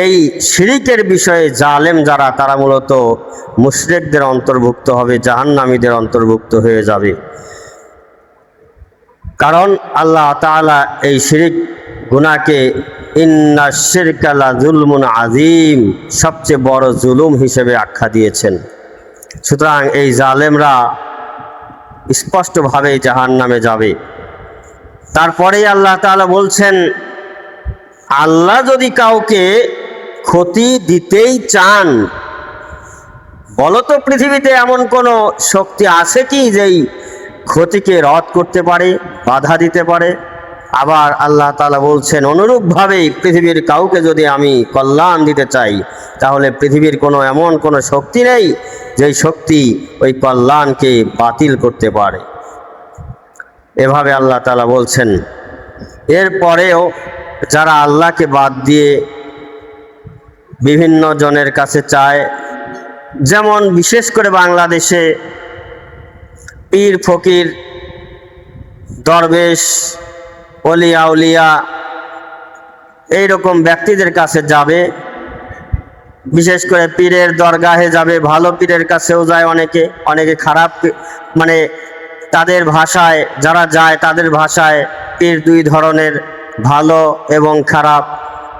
এই শিরিকের বিষয়ে জালেম যারা, তারা মূলত মুশরিকদের অন্তর্ভুক্ত হবে, জাহান্নামীদের অন্তর্ভুক্ত হয়ে যাবে। কারণ আল্লাহ তাআলা এই শিরিক গুনাহকে ইন্না শিরকা লা যুলমুন আযীম, সবচেয়ে বড় জুলুম হিসেবে আখ্যা দিয়েছেন। সুতরাং এই জালেমরা স্পষ্টভাবে জাহান্নামে যাবে। তারপরেই আল্লাহ তাআলা বলছেন, আল্লাহ যদি কাউকে ক্ষতি দিতেই চান, বলতো পৃথিবীতে এমন কোনো শক্তি আছে কি যেই ক্ষতিকে রদ করতে পারে, বাধা দিতে পারে? আবার আল্লাহ তাআলা বলছেন, অনুরূপভাবেই পৃথিবীর কাউকে যদি আমি কল্যাণ দিতে চাই, তাহলে পৃথিবীর এমন কোনো শক্তি নেই যেই শক্তি ওই কল্যাণকে বাতিল করতে পারে। এভাবে আল্লাহ তাআলা বলছেন। এরপরেও যারা আল্লাহকে বাদ দিয়ে বিভিন্ন জনের কাছে চায়, যেমন বিশেষ করে বাংলাদেশে পীর ফকির, দরবেশ, ওলিয়া উলিয়া এইরকম ব্যক্তিদের কাছে যাবে, বিশেষ করে পীরের দরগাহে যাবে, ভালো পীরের কাছেও যায় অনেকে খারাপ, মানে তাদের ভাষায় যারা যায় তাদের ভাষায় পীর দুই ধরনের, ভালো এবং খারাপ।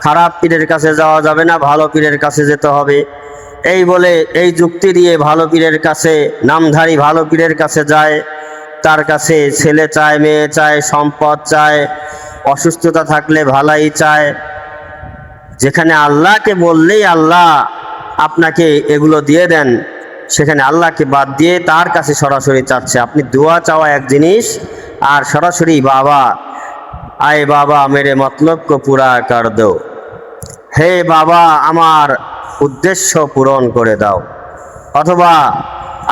খারাপ পীরের কাছে যাওয়া যাবে না, ভালো পীরের কাছে যেতে হবে। এই বলে এই যুক্তি দিয়ে ভালো পীরের কাছে, নামধারী ভালো পীরের কাছে যায়। তার কাছে ছেলে চায়, মেয়ে চায়, সম্পদ চায়, অসুস্থতা থাকলে ভালাই চায়। যেখানে আল্লাহকে বললেই আল্লাহ আপনাকে এগুলো দিয়ে দেন, সেখানে আল্লাহকে বাদ দিয়ে তার কাছে সরাসরি চাচ্ছে। আপনি দোয়া চাওয়া এক জিনিস, আর সরাসরি বাবা, আয় বাবা মেরে মতলব কো পুরা কর দো, হে বাবা আমার উদ্দেশ্য পূরণ করে দাও, অথবা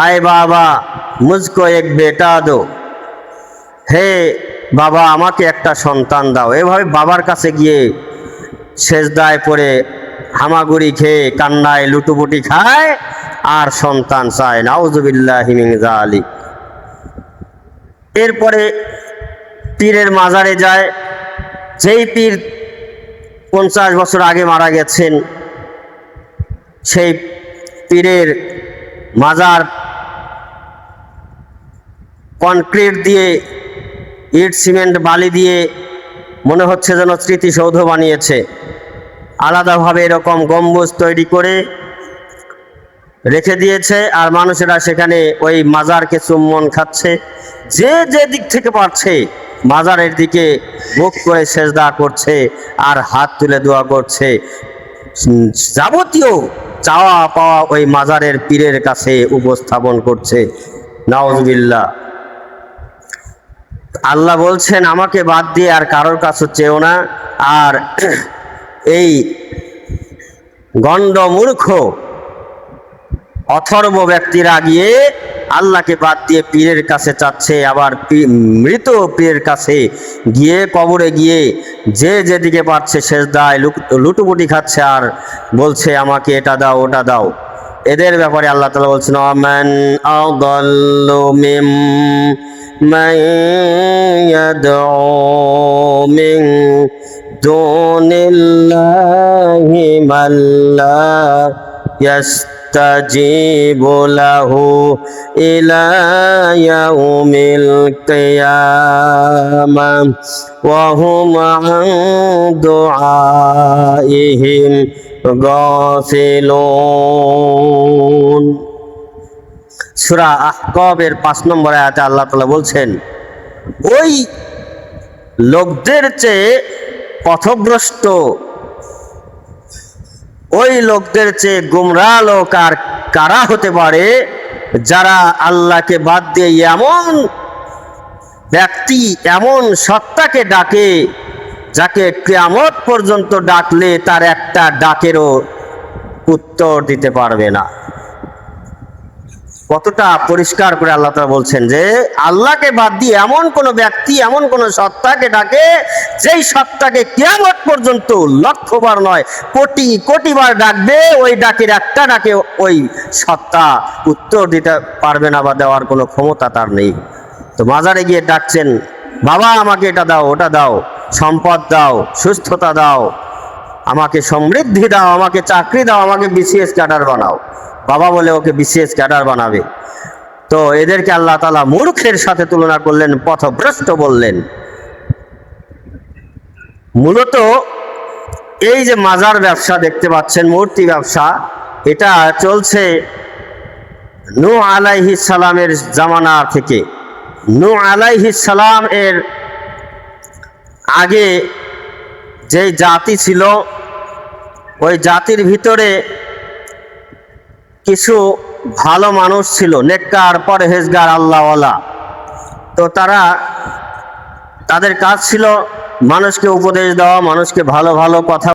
আয় বাবা মুঝকো এক বেটা দো, হে বাবা আমাকে একটা সন্তান দাও। এভাবে বাবার কাছে গিয়ে সেজদায় পড়ে হামাগুড়ি খেয়ে কান্নায় লুটুপুটি খায় আর সন্তান চায়। নাউযুবিল্লাহি মিন যালিক। এরপরে পীরের মাজারে যায়। যেই পীর 50 বছর আগে মারা গেছেন, সেই পীরের মাজার কনক্রিট দিয়ে, ইট সিমেন্ট বালি দিয়ে মনে হচ্ছে যেন স্মৃতিসৌধ বানিয়েছে। আলাদাভাবে এরকম গম্বুজ তৈরি করে রেখে দিয়েছে, আর মানুষেরা সেখানে ওই মাজারকে চুম্বন খাচ্ছে। যে যে দিক থেকে পারছে মাজারের দিকে মুখ করে সেজদা করছে আর হাত তুলে দোয়া করছে। যাবতীয় চাওয়া পাওয়া ওই মাজারের পীরের কাছে উপস্থাপন করছে। নাউযুবিল্লাহ। আল্লাহ বলছেন, আমাকে বাদ দিয়ে আর কারোর কাছে চেও না। আর এই গণ্ড মূর্খ অথর্ব ব্যক্তিরা গিয়ে আল্লাহকে বাদ দিয়ে পীরের কাছে চাচ্ছে, আবার মৃত পীরের কাছে গিয়ে, কবরে গিয়ে যে যেদিকে পারছে সেজদায় লুটুপুটি খাচ্ছে আর বলছে আমাকে এটা দাও, ওটা দাও। এদের ব্যাপারে আল্লাহ তাআলা বলছেন, আমান আদাল্লু মিম্মান ইয়াদউ মিন দুনিল্লাহি মান লা ইয়াস্তাজিবু লাহু ইলা ইয়াউমিল কিয়ামাহ ওয়া হুম আন দুআইহিম গাফিলুন। সূরা আহকাবের 5 নম্বর আয়াতে আল্লাহ তাআলা বলছেন, ওই লোকদের চেয়ে পথভ্রষ্ট, ওই লোকদের চেয়ে গুমরাহ লোক আর কারা হতে পারে, যারা আল্লাহকে বাদ দিয়ে এমন ব্যক্তি, এমন সত্তাকে ডাকে যাকে কিয়ামত পর্যন্ত ডাকলে তার একটা ডাকেরও উত্তর দিতে পারবে না। কতটা পরিষ্কার করে আল্লাহ তাআলা বলছেন যে আল্লাহকে বাদ দিয়ে এমন কোন ব্যক্তি, এমন কোন সত্তাকে ডাকে, যেই সত্তাকে কিয়ামত পর্যন্ত লক্ষবার নয় কোটি কোটি বার ডাকবে, ওই ডাকের একটা ডাকে ওই সত্তা উত্তর দিতে পারবে না বা দেওয়ার কোনো ক্ষমতা তার নেই। তো মাজারে গিয়ে ডাকছেন, বাবা আমাকে এটা দাও, ওটা দাও, সম্পদ দাও, সুস্থতা দাও, আমাকে সমৃদ্ধি দাও, আমাকে চাকরি দাও, আমাকে বিসিএস ক্যাডার বানাও। বাবা বলে ওকে বিসিএস ক্যাডার বানাবে। তো এদেরকে আল্লাহ তাআলা মূর্খের সাথে তুলনা করলেন, পথভ্রষ্ট বললেন। মূলত এই যে মাজার ব্যবসা দেখতে পাচ্ছেন, মূর্তি ব্যবসা, এটা চলছে নূহ আলাইহিস সালামের জামানা থেকে। নূহ আলাইহিস সালাম এর আগে যে জাতি ছিল, ওই জাতির ভিতরে কিছু ভালো মানুষ ছিল, নেককার, পরহেজগার, আল্লাহওয়ালা। তো তাদের কাজ ছিল মানুষকে উপদেশ দেওয়া, মানুষকে ভালো ভালো কথা